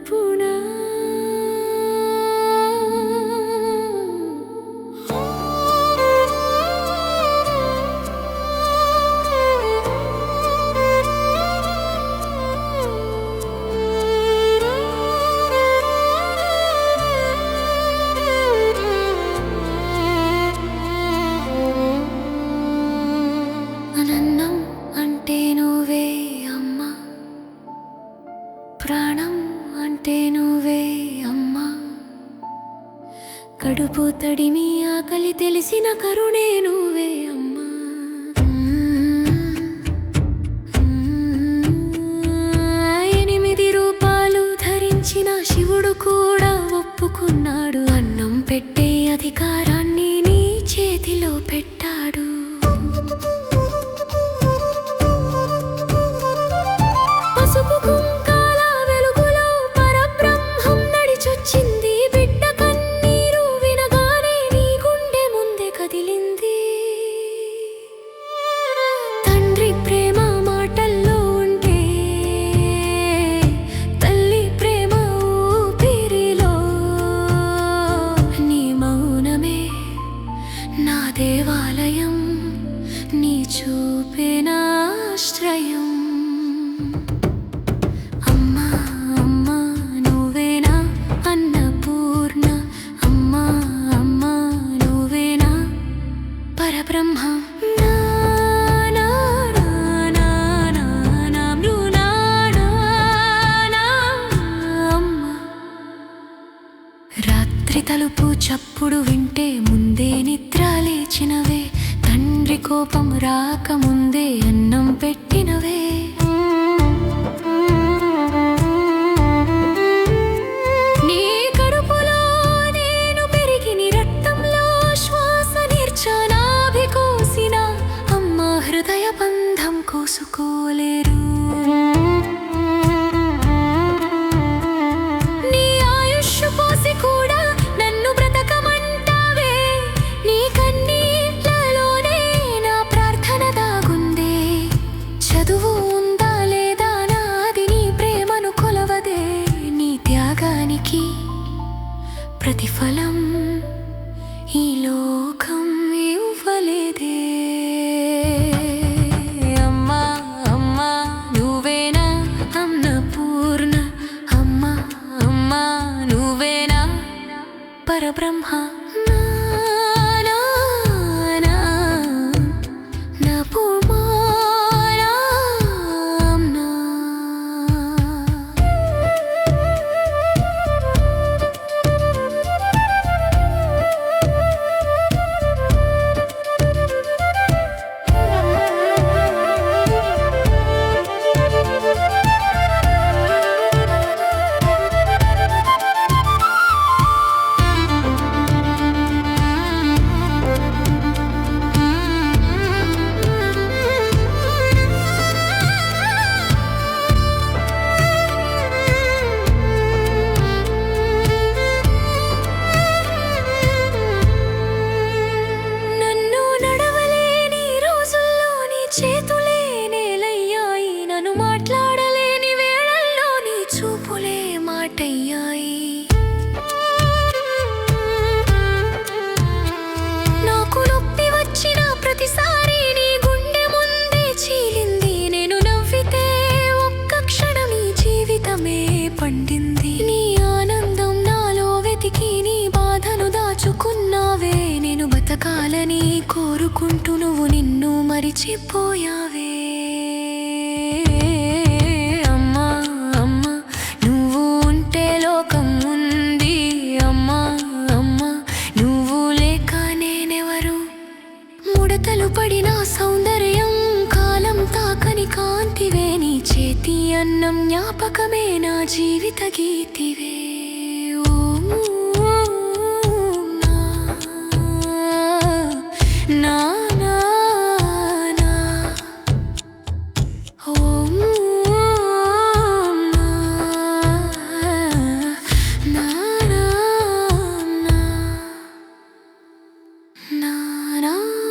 అన్నపూర్ణా ప్రాణం అంటే నువ్వే అమ్మా కడుపు తడిమి ఆకలి తెలిసిన కరుణే నువ్వే అమ్మా ఎనిమిది రూపాలు ధరించిన శివుడు కూడా ఒప్పుకున్నాడు అన్నం పెట్టే అధికారాన్ని నీ చేతిలో పెట్టాడు పసుపు దేవాలయం నీ చూపేనాశ్రయం అమ్మా అమ్మా నువ్వేనా అన్నపూర్ణ అమ్మా అమ్మా నువ్వేనా పరబ్రహ్మ రాత్రి తలుపు చప్పుడు వింటే ముందే నిద్ర లేచినవే తండ్రి కోపం రాకముందే అన్నం పెట్టినవే నీ కడుపులో నేను పెరిగి నీ రక్తంలో శ్వాస నిర్చనాభి కోసిన అమ్మ హృదయ బంధం కోసుకోలేరు ప్రతిఫలం ఈ లోకం ఇవ్వలేదే అమ్మా అమ్మా నువ్వేనా అన్నపూర్ణ అమ్మా అమ్మా నువ్వేనా పరబ్రహ్మ చేతులే నేలయ్యాయి నన్ను మాట్లాడలేని వేళల్లో నీ చూపులే మాటయ్యాయి నాకు నొప్పి వచ్చిన ప్రతిసారి నీ గుండె ముందే చీలింది నేను నవ్వితే ఒక్క క్షణం ఈ జీవితమే పండింది నీ ఆనందం నాలో వెతికి నీ బాధను దాచుకున్నావే నేను బతకాలని కోరుకుంటూ నువ్వు నిన్ను మరిచిపోయావే అమ్మా అమ్మా నువ్వు ఉంటే లోకం ఉంది అమ్మా అమ్మా నువ్వు లేక నేనెవరు ముడతలు పడిన సౌందర్యం కాలం తాకని కాంతివే నీ చేతి అన్నం జ్ఞాపకమే నా జీవిత గీతివే నా na